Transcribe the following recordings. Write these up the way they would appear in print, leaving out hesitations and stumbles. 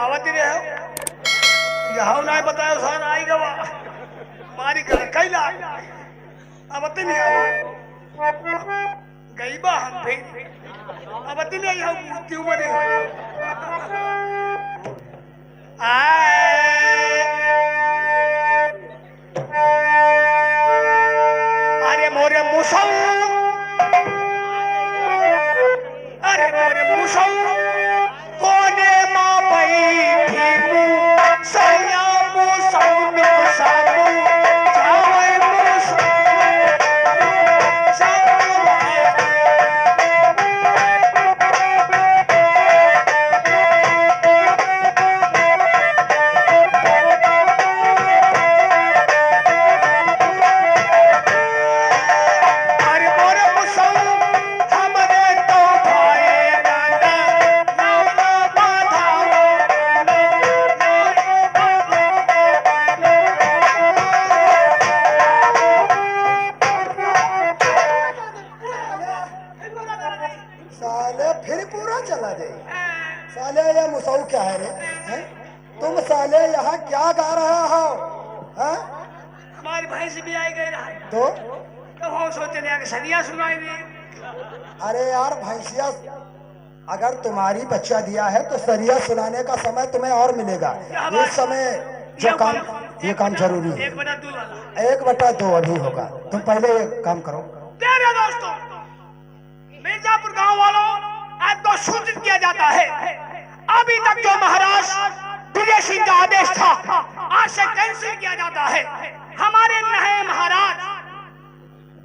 आवत ही रहे यहाँ ना बताया सर आई गवा मारी कर कैला अब नहीं आवा गई बा हम फिर अब नहीं यहाँ मूर्ति उमरे अरे मोरे मुसौ अरे मोरे मुसौ कोने माँ बैठी सैया मुसौ नो सामू जावे मुसौ साले ये मुसौ क्या है रे है? तुम साले यहाँ क्या गा रहा हो? हमारी भैंस भी आई गई रहा तो हम सोचे कि सदिया सुनाई दी। अरे यार भैंसिया अगर तुम्हारी बच्चा दिया है तो सरिया सुनाने का समय तुम्हें और मिलेगा। इस समय जो काम ये काम जरूरी है 1/2 अभी होगा। तुम पहले ये काम करो। तेरे दोस्तों मिर्जापुर गांव वालों आज तो सूचित किया जाता है अभी तक जो महाराज विजय सिंह का आदेश था आज से कैंसिल किया जाता है। हमारे नए महाराज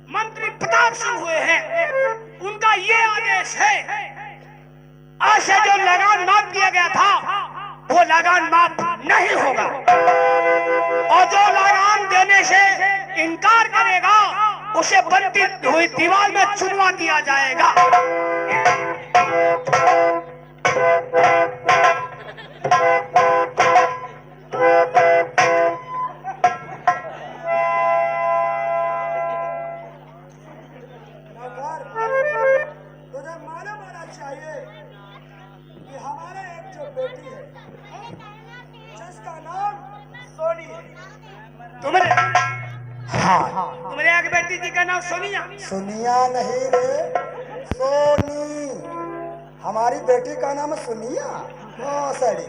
मंत्री प्रताप सिंह हुए हैं उनका ये आदेश है आज से जो लगान माफ किया गया था वो लगान माफ नहीं होगा और जो लगान देने से इनकार करेगा उसे बनती हुई दीवार में चुनवा दिया जाएगा। तुझे मालूम होना चाहिए कि हमारे एक जो बेटी है जिसका नाम सोनी है। तुम्हारे एक बेटी जी का नाम सोनिया? सोनिया नहीं रे, सोनी। हमारी बेटी का नाम सोनिया। सड़ी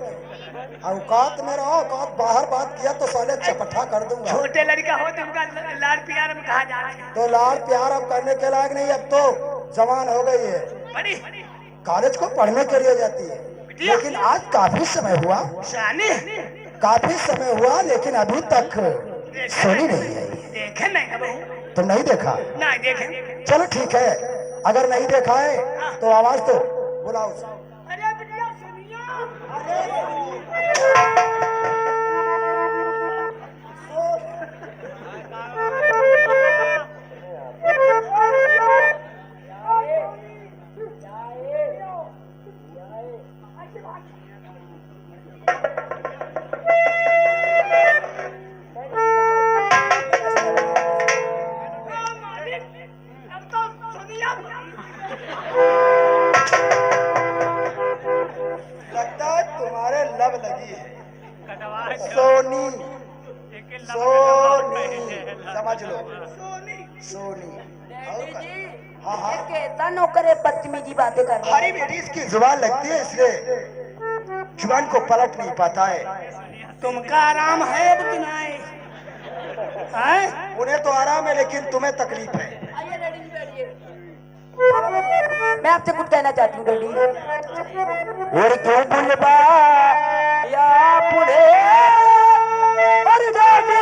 औकात में रहो, औकात बाहर बात किया तो साले चपटा कर दूंगा। छोटे लड़का हो तो उनका लाड़ प्यार में कहा जाता है। तो लाड़ प्यार अब करने के लायक नहीं, अब तो जवान हो गई है, कॉलेज को पढ़ने के लिए जाती है। लेकिन आज काफी समय हुआ, काफी समय हुआ लेकिन अभी तक सोनी नहीं आई। देखे नहीं? तुम नहीं देखा? नहीं देखे। चलो ठीक है, अगर नहीं देखा है तो आवाज तो बुलाओ। अरे बिटिया सोनिया, सोनी सोनी समझ लो, सोनी। हाँ कैसा नौकर है बदतमीजी बातें कर रहा है। हरी बेटी इसकी जुबान लगती है इसलिए जुबान को पलट नहीं पाता है। तुमका आराम है कि नहीं? उन्हें तो आराम है लेकिन तुम्हें तकलीफ है। मैं आपसे कुछ कहना चाहती हूँ डैडी। और क्यों बुलबा या पुणे और डैडी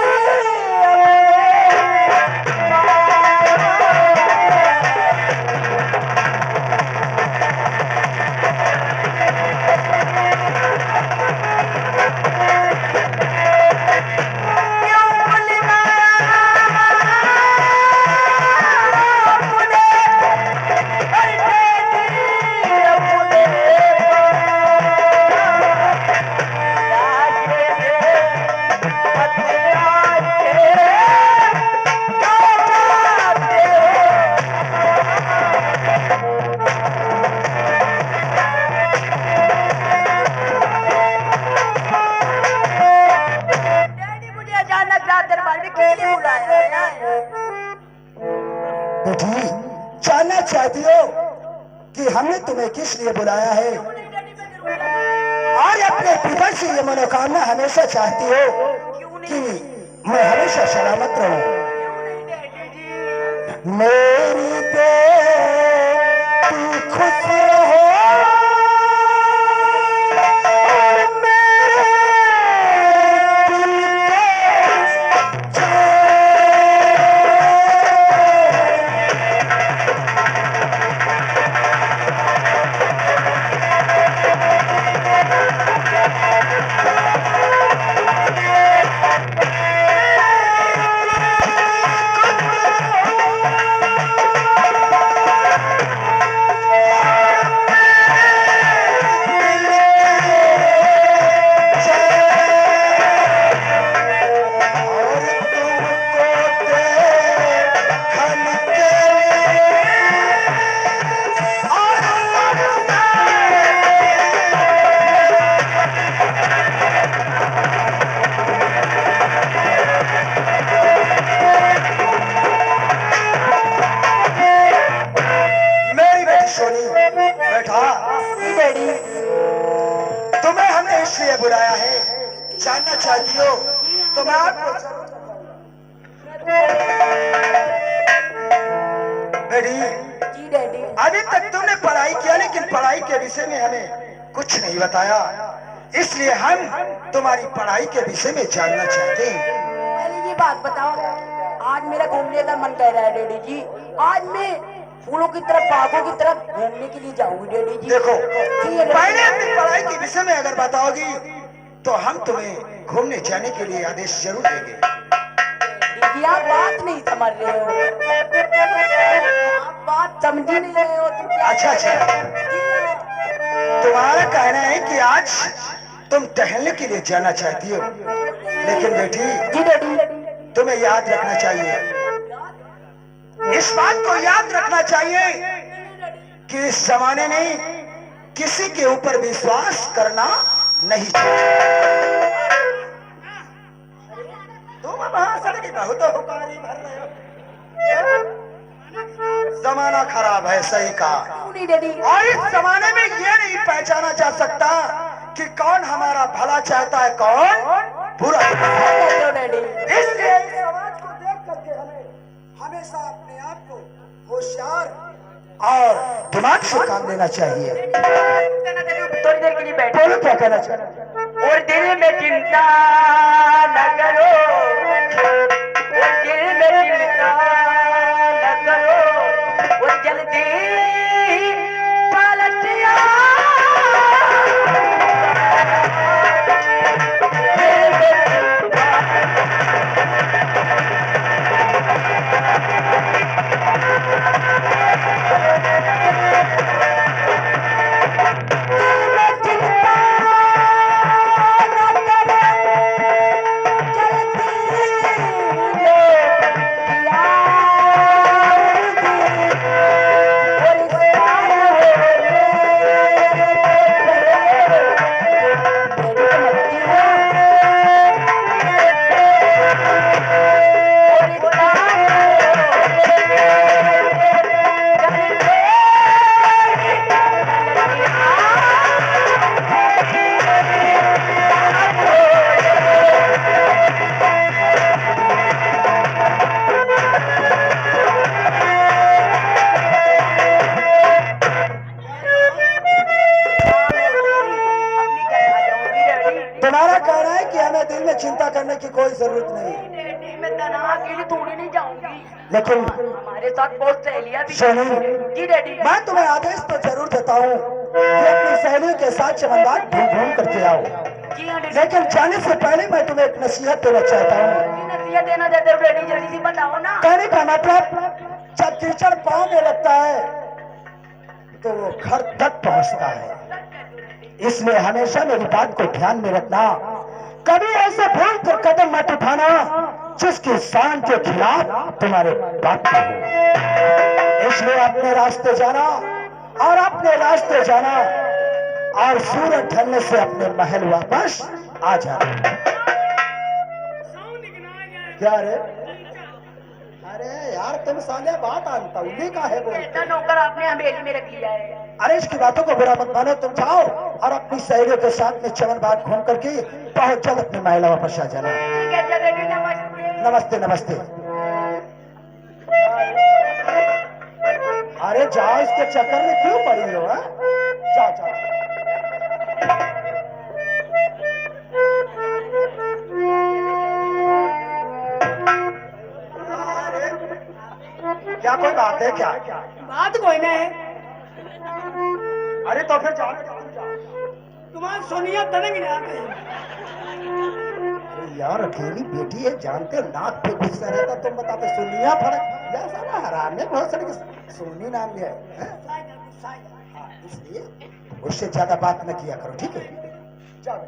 बेटी जानना चाहती हो कि हमने तुम्हें किस लिए बुलाया है और अपने पिता से ये मनोकामना हमेशा चाहती हो कि मैं हमेशा सलामत रहूं। मेरी बेटी खुश रहो और मेरे दिल के तुम्हें हमने इसलिए बुलाया है, जानना चाहती हो तो मैं आपको बेटी जी डैडी। अभी तक तुमने पढ़ाई किया लेकिन पढ़ाई के विषय में हमें कुछ नहीं बताया, इसलिए हम तुम्हारी पढ़ाई के विषय में जानना चाहते हैं। पहले ये बात बताओ, आज मेरा घूमने का मन कर रहा है डैडी जी। आज मैं फूलों की तरफ बागों की तरफ घूमने के लिए जाऊंगी डैडी जी। देखो जी, पहले अपनी पढ़ाई के विषय में अगर बताओगी तो हम तुम्हें घूमने जाने के लिए आदेश जरूर देंगे। दीदी आप बात नहीं समझ रहे हो, आप बात समझ ही नहीं रहे हो। तुम क्या अच्छा तुम्हारा कहना है कि आज तुम टहलने के लिए जाना चाहती हो, लेकिन बेटी जी डैडी। तुम्हें याद रखना चाहिए, इस बात को याद रखना चाहिए कि इस जमाने में किसी के ऊपर विश्वास करना नहीं चाहिए। तुम महासड़ की बहुत हुकारी भर रहे हो, जमाना खराब है, सही कहा। नहीं डैडी। और इस जमाने में ये नहीं पहचाना जा सकता कि कौन हमारा भला चाहता है, कौन बुरा। डैडी इसलिए इस समाज को देख करके हमें हमेशा अपने आप को होशियार और दिमाग से काम लेना चाहिए। थोड़ी देर के लिए बैठो। बोलो क्या कहना चाहते और दिल में चिंता न करो, और दिल में चिंता न करो, वो जल्दी पलट तुम्हारा कहना है कि हमें दिल में चिंता करने की कोई जरूरत नहीं, मैं तनहा अकेली थोड़ी नहीं जाऊंगी, लेकिन हमारे साथ बहुत सहेलियां भी। सुनो, जी डैडी। मैं तुम्हें आदेश तो जरूर देता हूँ कि अपनी सहेली के साथ चमनबाग घूम करके आओ, जी हाँ डैडी। लेकिन जाने से पहले मैं तुम्हें एक नसीहत देना चाहता हूँ। जी नसीहत देना चाहते हो डैडी, जल्दी से बताओ ना। कहने का मतलब जब कीचड़ पाँव में लगता है तो वो घर तक पहुँचता है, इसलिए हमेशा मेरी बात को ध्यान में रखना। कभी ऐसे भूल कर कदम मत उठाना जिसकी शान के खिलाफ तुम्हारे बात का हो। इसलिए अपने रास्ते जाना और अपने रास्ते जाना और सूरज ढलने से अपने महल वापस आ जाना। क्या रे अरे यार तुम साले बात आनता उन्हीं का है वो। ऐसा नौकर आपने हवेली में रख लिया है। अरे इसकी बातों को बुरा मत मानो, तुम जाओ और अपनी सहेलियों के साथ में चमन बाग घूम करके बहुत जल्द अपनी महिला वापस आ जाना। ठीक है चले जी, नमस्ते। नमस्ते नमस्ते। अरे जाओ, इसके चक्कर में क्यों पड़ी हो? जाओ जाओ। क्या कोई बात है क्या? बात कोई नहीं है। अरे तो फिर जाओ। तुम्हारी सोनिया तनक जाते हैं। अरे यार अकेली बेटी है, जानते हो नाक पे गुस्सा रहता, तुम बताते सुनिया फर्क या साला हराम ने बहुत सारे सोनी नाम लिया है। हाँ, इसलिए उससे ज्यादा बात न किया करो, ठीक है? जाओ।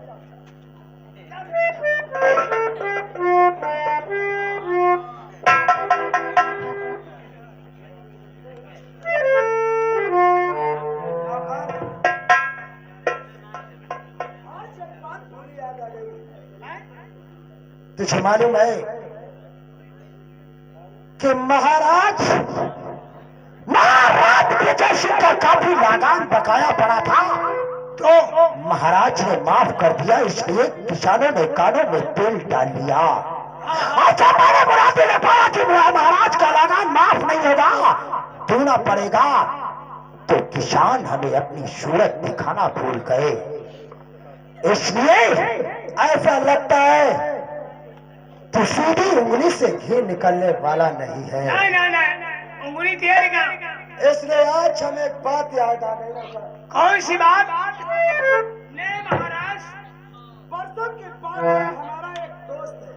तुझे मालूम है कि महाराज विजय सिंह का काफी लागान बकाया पड़ा था, तो महाराज ने माफ कर दिया, इसलिए किसानों ने कानों में तेल डाल लिया। अच्छा मैंने मुरादी ने पाया कि महाराज का लागान माफ नहीं होगा, देना पड़ेगा, तो किसान हमें अपनी सूरत दिखाना भूल गए। इसलिए ऐसा लगता है तो सीधी उंगली से घी निकलने वाला नहीं है। नहीं, उंगली तेरी का। इसलिए आज हमें एक बात याद आ गई। कौन सी बात? ने महाराज, बरसों के बाद हमारा एक दोस्त है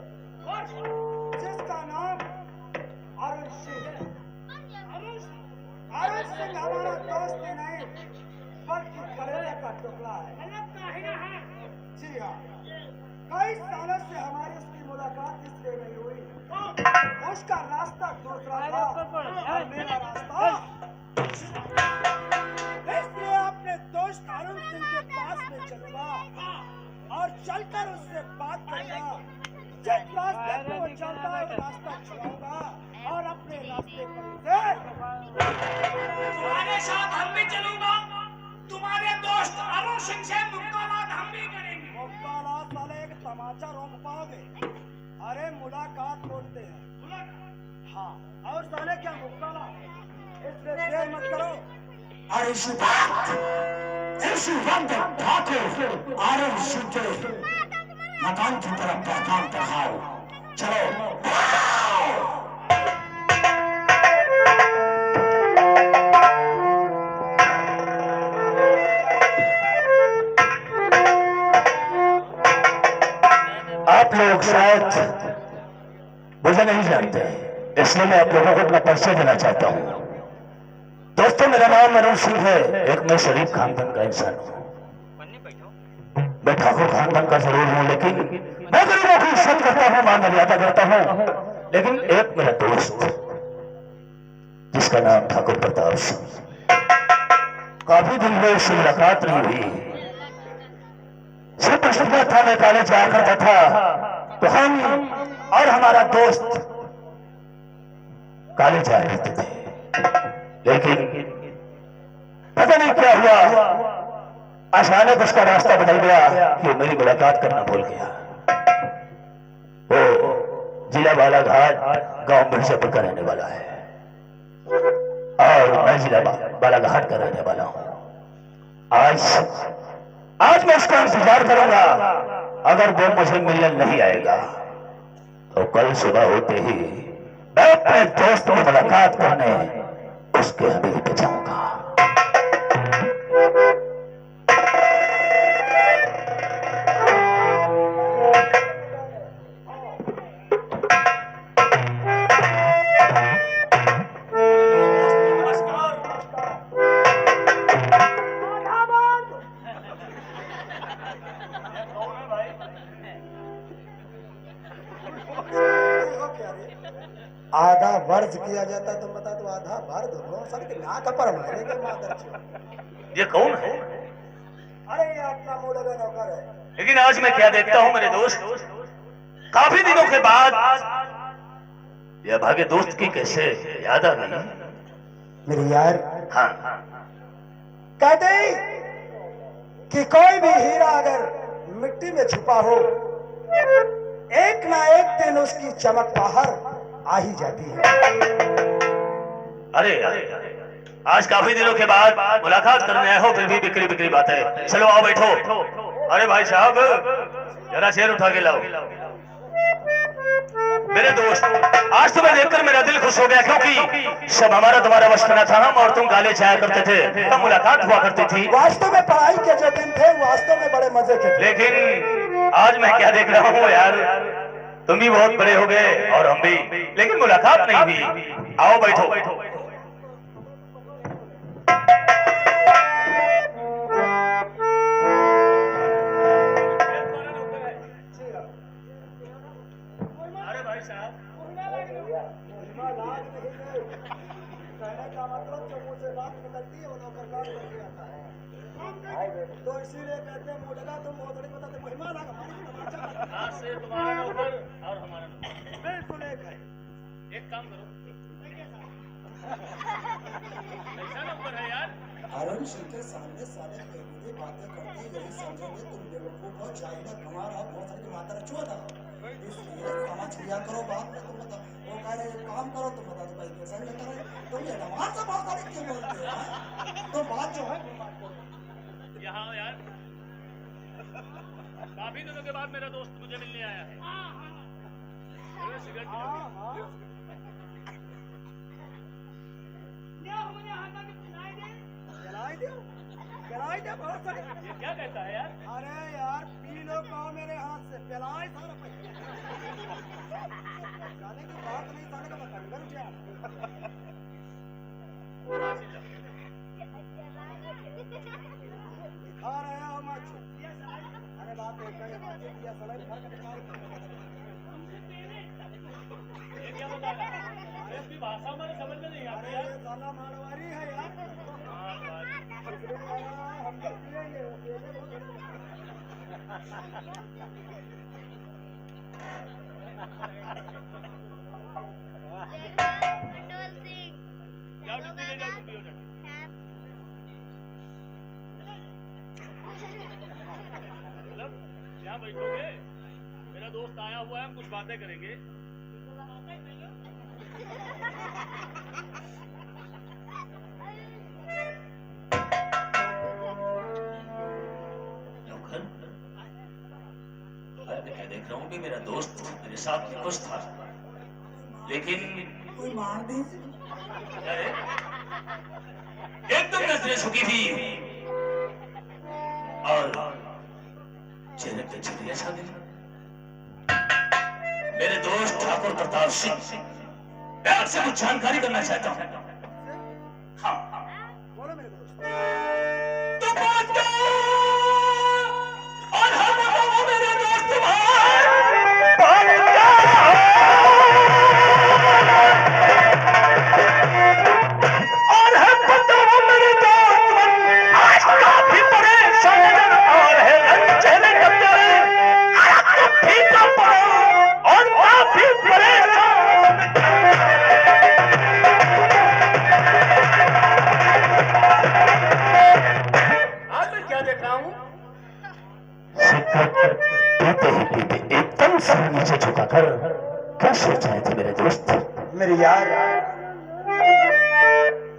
जिसका नाम अरुण सिंह है। अरुण सिंह हमारा दोस्त ही नहीं बल्कि कलेजे का टुकड़ा है। जी हाँ, कई सालों से हमारी उसकी मुलाकात इसलिए नहीं हुई, उसका रास्ता दूसरा था और मेरा रास्ता। इसलिए अपने दोस्त अरुण सिंह के पास में चलूंगा और चलकर उससे बात करूंगा, जिस रास्ते पे वो चलता है वो रास्ता छुड़ाऊंगा और अपने रास्ते पर तुम्हारे साथ हम भी चलूंगा। तुम्हारे दोस्त अरुण सिंह से मुक्काबात हम भी करेंगे। मुक्काबात वाले एक तमाचा रोक पाओगे? अरे मुलाकात बोलते हैं। हाँ, और साले क्या मुक्काला, इसलिए देर मत करो। और इसी वक्त ठाकुर अरुण सिंह के मकान की तरफ पैगाम बढ़ाओ। चलो आप लोग शायद मुझे नहीं जानते, इसलिए मैं आप लोगों को अपना परिचय देना चाहता हूँ। दोस्तों मेरा नाम अरुण सिंह है, एक मैं शरीफ खानदान का इंसान हूँ। मैं ठाकुर खानदान का जरूर हूँ, लेकिन मैं गरीबों की इज्जत करता हूँ, मान मर्यादा करता हूँ। लेकिन एक मेरा दोस्त जिसका नाम ठाकुर प्रताप सिंह, काफी दिन में उससे मुलाकात नहीं हुई। सिर्फ प्रश्न था, मैं कॉलेज जाया करता था तो हम और हमारा दोस्त कॉलेज जाया करते थे, लेकिन पता नहीं क्या हुआ, अचानक उसका रास्ता बदल गया कि मेरी मुलाकात करना भूल गया। वो जिला बालाघाट गांव मिर्जापुर का रहने वाला है और मैं जिला बालाघाट का रहने वाला हूँ। आज मैं उसका इंतजार करूंगा, अगर वो मुझे मिलने नहीं आएगा तो कल सुबह होते ही मैं अपने दोस्त की मुलाकात करने उसके हवेली पे जाऊंगा। आधा वर्ज किया जाता तुम बता तो आधा वर्ज हो सर के नाक पर मारे के मादर। ये कौन है? अरे ये अपना मोड़ेगा नौकर है। लेकिन आज मैं क्या देखता हूँ मेरे दोस्त, काफी दिनों के बाद या भागे दोस्त की कैसे याद आ गई? मेरे यार, हाँ, कहते ही कि कोई भी हीरा अगर मिट्टी में छुपा हो, एक ना एक दिन उसकी चमक बाहर आ ही जाती है। अरे आज काफी दिनों के बाद मुलाकात करने आए हो, फिर भी बिक्री बिक्री बात है। चलो आओ बैठो। अरे भाई साहब, जरा चेयर उठा के लाओ। मेरे दोस्त, आज तुम्हें देखकर मेरा दिल खुश हो गया, क्योंकि सब हमारा तुम्हारा बचपना था। हम और तुम गाले छाया करते थे, तब मुलाकात हुआ करती थी। वास्तव में पढ़ाई के जो दिन थे वास्तव में बड़े मजे के थे। लेकिन आज मैं क्या देख रहा हूँ यार, तुम भी बहुत बड़े हो गए और हम भी, लेकिन मुलाकात नहीं हुई। आओ बैठो। तो इसीलिए कहते हैं मुर्गा तुम बहुत बड़ी बताते महिमा लगा आज से तुम्हारा नौकर और हमारा नौकर बिल्कुल एक है। एक काम करो, कैसा नंबर है यार? अरुण सिंह के सामने सारे बेवकूफी बातें करते यही समझोगे तुम बेवकूफ हो, चाहिए कमार आप बहुत सारी माता रचो था। इसलिए समझ लिया करो बात में। तुम बता वो कह रहे काम करो, तुम बता दो भाई कैसा नहीं कर रहे तुम ये नमाज से बहुत सारी क्यों बोलते हो? तो बात जो है यहाँ यार, काफी दिनों के बाद मेरा दोस्त मुझे मिलने आया है। सिगरेट पिलाई दे बहुत सारे। ये क्या कहता है यार? अरे यार पी लो कहो मेरे हाथ से, पिलाई सारा पैसा जाने की बात नहीं, सारे का बंदर क्या खा रहे हो मच। अरे बात एक है, दिया सलाई भर के निकाल। ये क्या बता रहा है? अरे इसकी भाषा हमारे समझ में नहीं आती यार। ये साला मारवाड़ी है यार। हम तो पिएंगे वो पिएंगे यहाँ बैठोगे, मेरा दोस्त आया हुआ है, हम कुछ बातें करेंगे। मैं क्या देख रहा हूँ कि मेरा दोस्त मेरे साथ में खुश था, लेकिन कोई मार दे। एकदम नजरें झुकी थी और चेहरे पे झुर्रियां छा गई। मेरे दोस्त ठाकुर प्रताप सिंह, मैं आपसे कुछ जानकारी करना चाहता हूँ। हाँ, बोलो मेरे दोस्त। तो बात क्या? और हम बताओ मेरे दोस्त भाई, बात क्या? और हम बताओ मेरे दोस्त, आज काफी परेशान और है चेहरे कब्जा फीका पड़ा और काफी परेशान। आज मैं क्या देख रहा हूँ? पीते ही पीते एकदम सर नीचे झुकाकर क्या सोच रहे थे मेरे दोस्त? मेरे यार,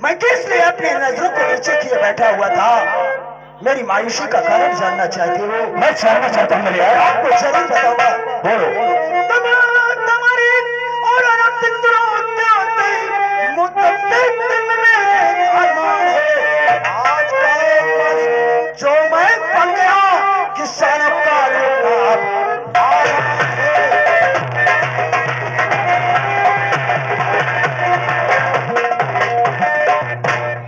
मैं किस लिए अपनी नजरों को नीचे किए बैठा हुआ था? मेरी मायूसी का कारण जानना चाहते हो? मैं जानना चाहता हूँ मेरे यार। आपको जरूर बताऊंगा। बोलो। जो मैं बन गया किसानों का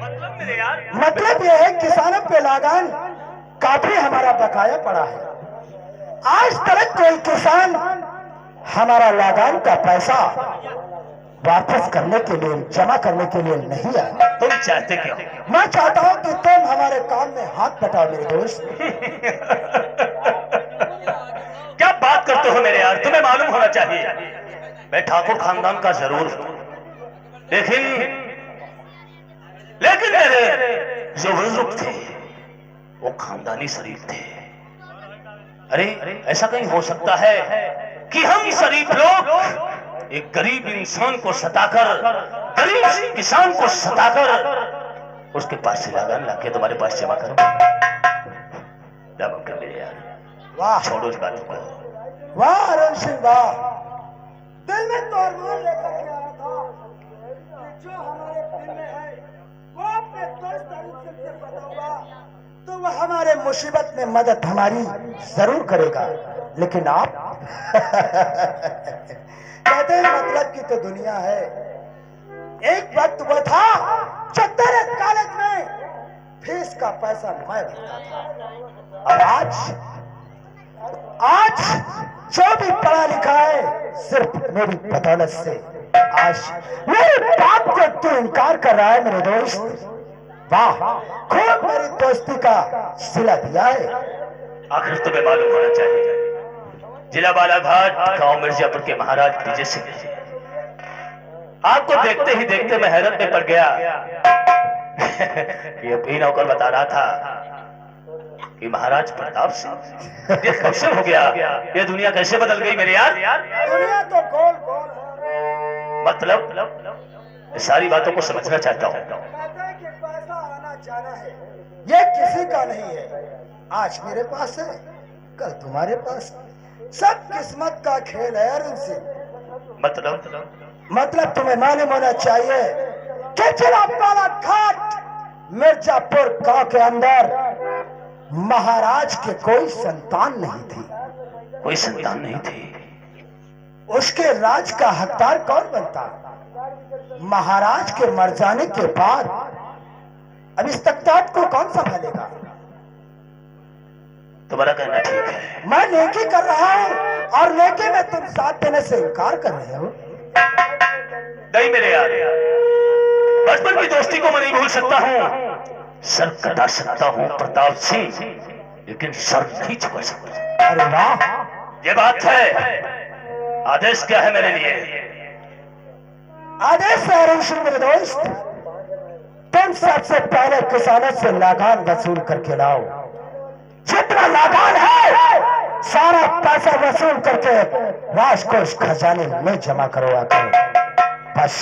मतलब मेरे यार, मतलब यह है किसानों पे लगान काफी हमारा बकाया पड़ा है। आज तक कोई किसान हमारा लगान का पैसा वापस करने के लिए, जमा करने के लिए नहीं आया। तुम चाहते क्या? मैं चाहता हूं कि तुम हमारे काम में हाथ बटाओ मेरे दोस्त। क्या बात करते हो मेरे यार, तुम्हें मालूम होना चाहिए मैं ठाकुर खानदान का जरूर हूं, लेकिन मेरे जो बुजुर्ग थे वो खानदानी शरीफ थे। अरे ऐसा कहीं हो सकता है कि हम शरीफ लोग एक गरीब इंसान को सताकर, गरीब किसान को सताकर उसके पास से लगान लाके तुम्हारे पास जमा करो? क्या कर मेरे यार, वाह छोड़ो इस बात को। वाह अरुण सिंह वाह, दिल में तो अरमान लेकर के आया था कि जो हमारे दिल में है वो अपने दोस्त अरुण सिंह से बताऊंगा तो वह हमारे मुसीबत में मदद हमारी जरूर करेगा। लेकिन आप कहते हैं मतलब की तो दुनिया है। एक वक्त वो था जब तेरे कॉलेज में फीस का पैसा मैं भरता था, और आज जो भी पढ़ा लिखा है सिर्फ मेरी बदौलत से। आज मेरे बाप को तू इनकार कर रहा है मेरे दोस्त। वाह, खूब मेरी दोस्ती का सिला दिया है। आखिर तुम्हें मालूम होना चाहिए, जिला बालाघाट गांव मिर्जापुर के महाराज विजय सिंह जी, आपको देखते ही देखते मैं हैरत में पड़ गया। ये भी नौकर बता रहा था कि महाराज प्रताप सिंह ये कैसे हो गया, ये दुनिया कैसे बदल गई मेरे यार। दुनिया तो गोल गोल है, मतलब सारी बातों को समझना चाहता हूँ। कहते हैं कि पैसा आना जाना है, ये किसी का नहीं है। आज मेरे पास है, कल तुम्हारे पास, सब किस्मत का खेल है अरुण सिंह। मतलब तुम्हें मालूम होना चाहिए कि जिला बालाघाट मिर्जापुर गांव के अंदर महाराज के कोई संतान नहीं थी। कोई संतान नहीं थी। उसके राज का हकदार कौन बनता? महाराज के मर जाने के बाद अब इस तख्तात को कौन संभालेगा? तुम्हारा कहना ठीक है। मैं नेकी कर रहा हूँ और नेकी में तुम साथ देने से इनकार कर रहे हो। नहीं मेरे यार, बचपन की दोस्ती को मैं नहीं भूल सकता हूँ। सर कटा सकता हूँ प्रताप सिंह, लेकिन सर नहीं झुका सकता। अरे वाह, ये बात है। आदेश क्या है मेरे लिए? आदेश है अरुण सिंह मेरे दोस्त, तुम सबसे पहले किसानों से लगान वसूल करके लाओ। जितना लगान है सारा पैसा वसूल करके राजकोष खजाने में जमा करवा करो। बस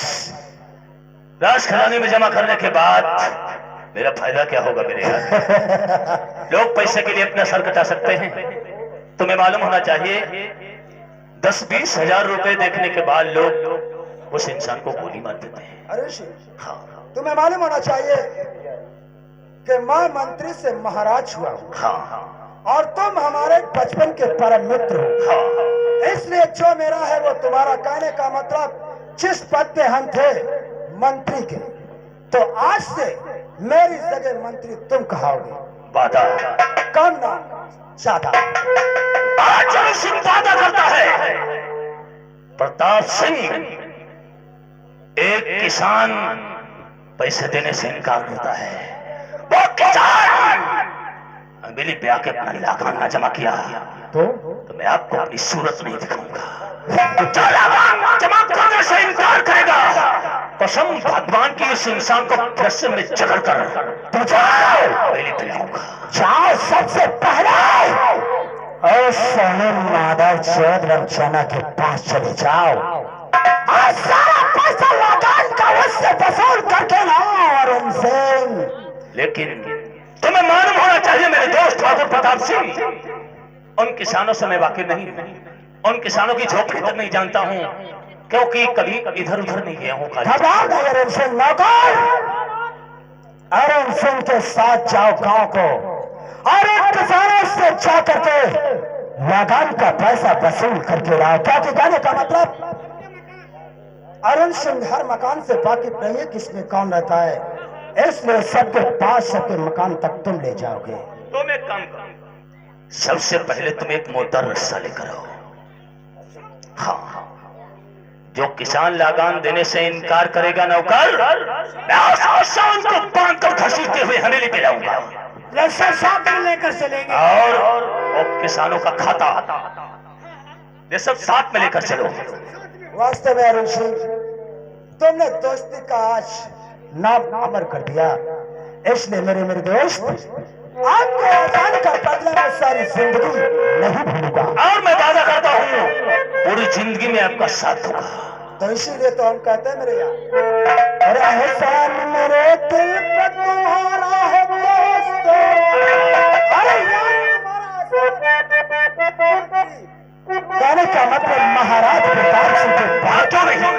राज खजाने में जमा करने के बाद मेरा फायदा क्या होगा मेरे यार? लोग पैसे के लिए अपना सर कटा सकते हैं। तुम्हें मालूम होना चाहिए 10-20 हजार रुपए देखने के बाद लोग उस इंसान को गोली मार देते हैं। अरे हाँ, तुम्हें मालूम होना चाहिए कि मैं मंत्री से महाराज हुआ हूँ, हाँ, और तुम हमारे बचपन के परम मित्र हो। हाँ, इसलिए जो मेरा है वो तुम्हारा। कहने का मतलब जिस पद पे हम थे मंत्री के, तो आज से मेरी जगह मंत्री तुम कहाओगे। वादा कम ना ज्यादा। आज अरुण सिंह वादा करता है। प्रताप सिंह एक किसान पैसे देने से इनकार करता है। वो किसान मेरी ब्याह के अपना लगान ना जमा किया तो मैं आपको अपनी सूरत नहीं दिखाऊंगा। जो लगान जमा करने से इनकार करेगा, कसम भगवान की इस इंसान को रस्से में जकड़ कर तो जाओ मेरी पिलाऊंगा। जाओ सबसे पहले और सोनम माधव चौध रमचाना के पास चले जाओ और सारा पैसा लगान का उससे वसूल करके लाओ अरुण सिंह। लेकिन तुम्हें मालूम होना चाहिए मेरे दोस्त ठाकुर प्रताप सिंह, उन किसानों से मैं वाकिफ नहीं हूँ। उन किसानों की झोपड़ी तक नहीं जानता हूँ, क्योंकि कभी इधर उधर नहीं गया हूँ। अरुण सिंह नौकर, अरुण सिंह के साथ जाओ गांव को और इन किसानों से जा करके लगान का पैसा वसूल करके लाओ। क्या कहने का मतलब? अरुण सिंह हर मकान से वाकिफ नहीं है किसमें कौन रहता है, इसलिए सबके पास सबके मकान तक तुम ले जाओगे। तुम एक काम करो, सबसे पहले तुम एक मोटर रस्सा लेकर आओ। हाँ, जो किसान लगान देने से इनकार करेगा नौकर, मैं उस किसान को बांधकर घसीटते हुए हवेली पे लाऊंगा। रस्सा साथ में लेकर चलेंगे और किसानों का खाता ये सब साथ में लेकर चलो। वास्तव में अरुण सिंह, तुमने दोस्ती का आज नाम अमर कर दिया, इसलिए मेरे दोस्त आपको आसान का बदले में सारी जिंदगी नहीं भूलूंगा। और मैं वादा करता हूँ पूरी जिंदगी में आपका साथ दूंगा। तो इसीलिए तो हम कहते हैं मेरे यार, अरे एहसान मेरे दिल पे तुम्हारा है दोस्तों, अरे यार तुम्हारा गाने का मतलब महाराज प्रताप सिंह के बातों नहीं,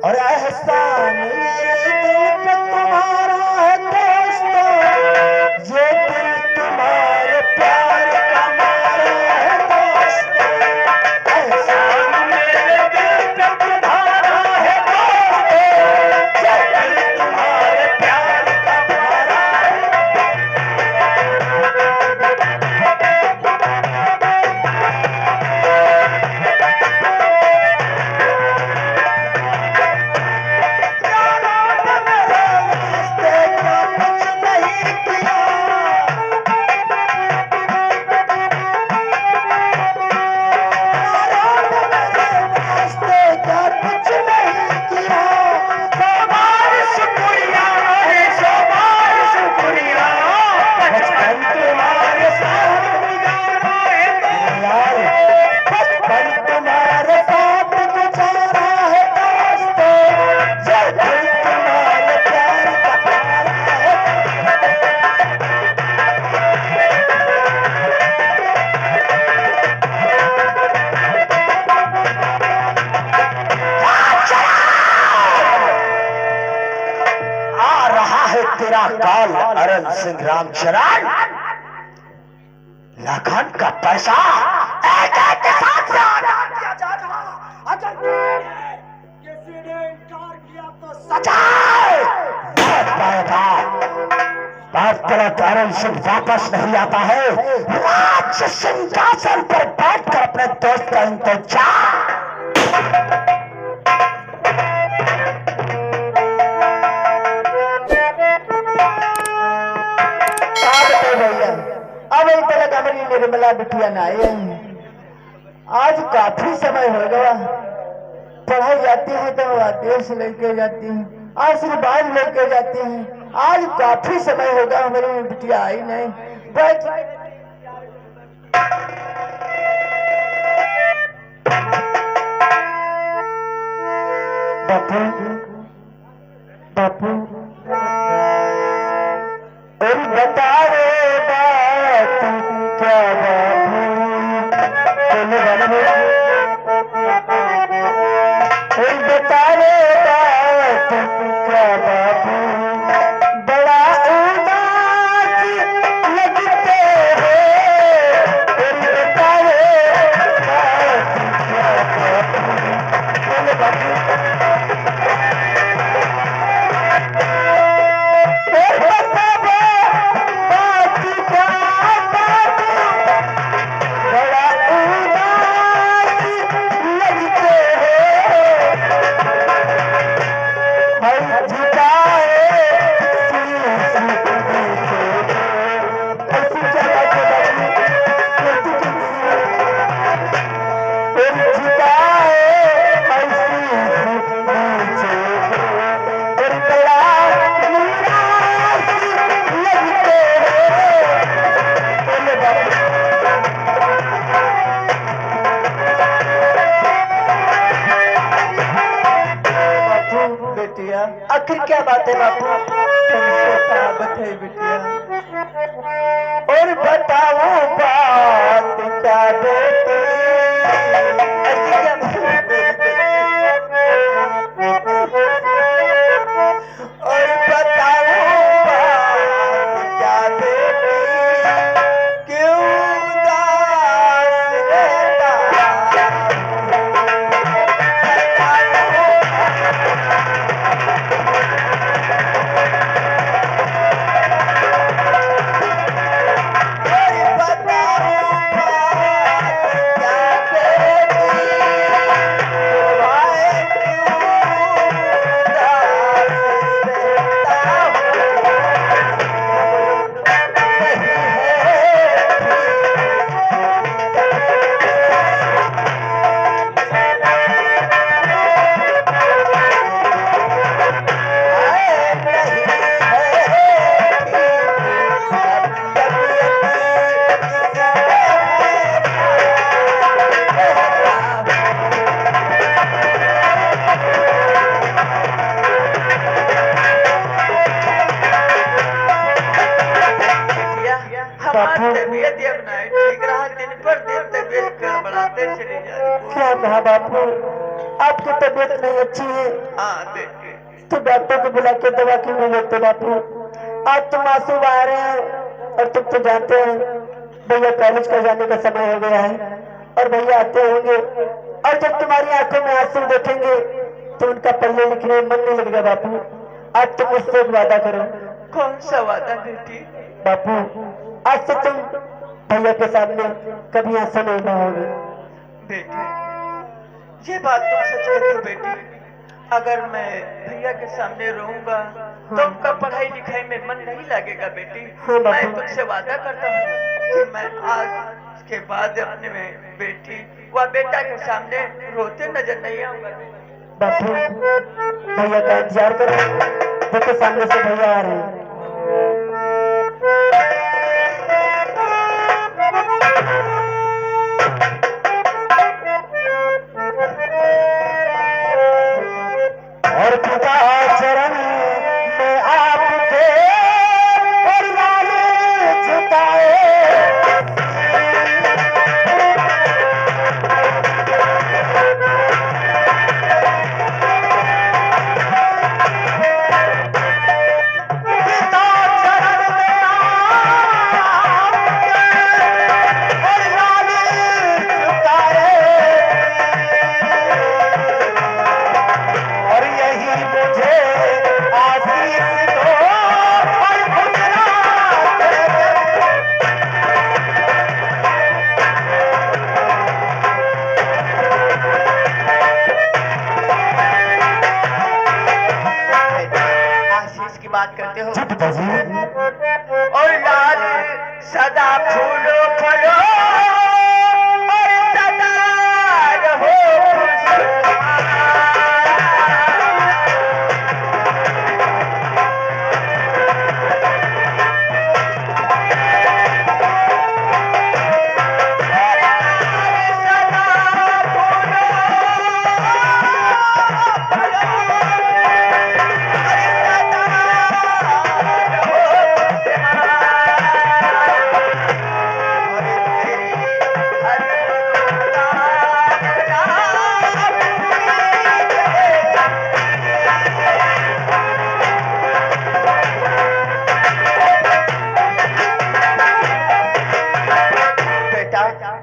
और एहसान मेरे दिल पे तुम्हारा है दोस्तों, ये दिल तुम्हारे प्यार का मारा है दोस्तों, एहसान मेरे दिल पे तुम्हारा है दोस्तों, ये दिल तुम्हारे प्यार का मारा है। तेरा काल अरन सिंह रामचरण, लाखन का पैसा एक एक के साथ से अदा किया जाएगा। अगर किसी ने इनकार किया तो सजा मौत पाएगा। अरन सिंह वापस नहीं आता है, राज्य सिंहासन पर बैठकर अपने दोस्त का इंतजार। अब एक तक हमारी निर्मला बिटिया न आए, आज काफी समय हो गया। पढ़ाई जाती है तो आदेश लेके जाती है, आशीर्वाद लेके जाती है। आज काफी समय हो गया हमारी बिटिया आई नहीं। बैठ बापू, बापू और बता रे बात क्या बाबू, बोले बाबू और बता रे बात क्या बाबू, बड़ा उदास लगते हो, और बता रे बात क्या बाबू, बोले बाबू आखिर क्या बात है बापू, तुमसे बात है बिटिया, और बताओ बात क्या बेटी, ऐसी क्या बात और बताओ बात क्या बेटी, क्यों उदास रहता बता बुलाते चली जा रही। क्या कहा बापू, आपकी तबीयत नहीं अच्छी है हाँ बेटे। तो डॉक्टर को बुला के दवा क्यों नहीं लेते बापू? आज तुम मासूम आ रहे हैं और तुम तो जानते हैं भैया कॉलेज का जाने का समय हो गया है और भैया आते होंगे और जब तुम्हारी आंखों में आंसू देखेंगे तो उनका पढ़ने लिखने में मन नहीं लगेगा बापू। आज तुम मुझसे एक वादा करो। कौन सा वादा बेटी? बापू आज से तुम भैया के सामने कभी आंसू नहीं बहाओगे। बेटी ये बात तुम सच कहते हो बेटी। अगर मैं भैया के सामने रहूंगा तो उनका पढ़ाई लिखाई में मन नहीं लगेगा बेटी। हाँ, बापू। मैं तुमसे वादा करता हूँ कि मैं आज के बाद अपने में बेटी व बेटा के सामने रोते नजर नहीं आऊंगा। बापू भैया का इंतजार करो, देखो सामने से भैया आ रहे हैं। और पिता चरण में आपके और लाल झुकाए बात करते हो पिताजी। और लाल सदा फूलो फलो और सदा रहो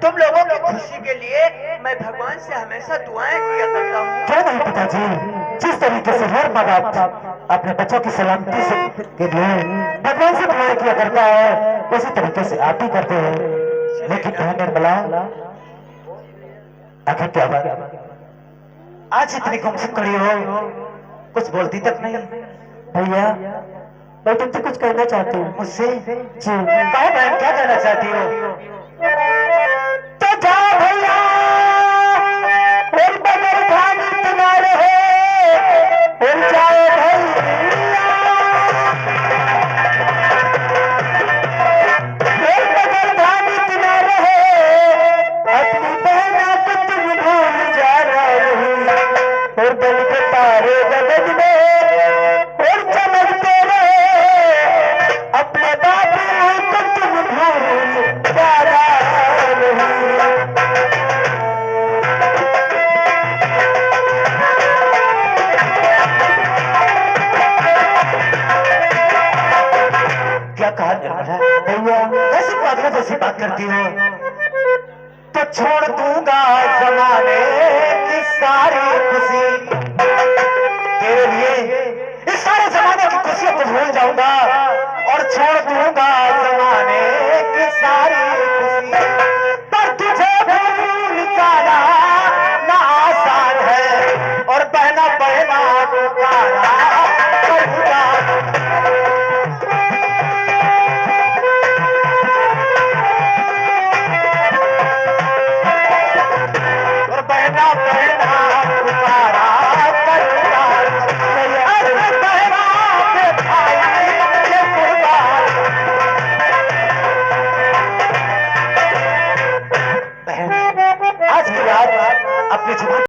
तुम लोगों की खुशी के लिए मैं भगवान से हमेशा दुआएं किया करता हूँ। क्या नहीं पिताजी, जिस तरीके से हर माँ बाप अपने बच्चों की सलामती से के लिए भगवान से दुआएं किया करता है उसी तरीके से आप ही करते हैं। लेकिन निर्मला आखिर क्या बात, आज इतनी गुमसुम खड़ी हो, कुछ बोलती तक नहीं। भैया मैं तुमसे कुछ कहना चाहती हूँ। मुझसे? जी। कहो बहन, क्या कहना चाहती हो? तो जाओ भैया और बगैर खाने तुम्हारे हो जाए भैया, और बगैर खाने तुम्हारे हो अपनी बहना को तुम भूल जा रहे हो और बल के तारे गगन में और चमकते रहे अपने बाबू को तुम भूल जा रहे हो। क्या कहा निर्मला? भैया कैसी पागलों जैसी बात करती हो? तो छोड़ दूंगा जमाने की सारी खुशी तेरे लिए, इस सारे जमाने की खुशियों को भूल जाऊंगा और छोड़ दूंगा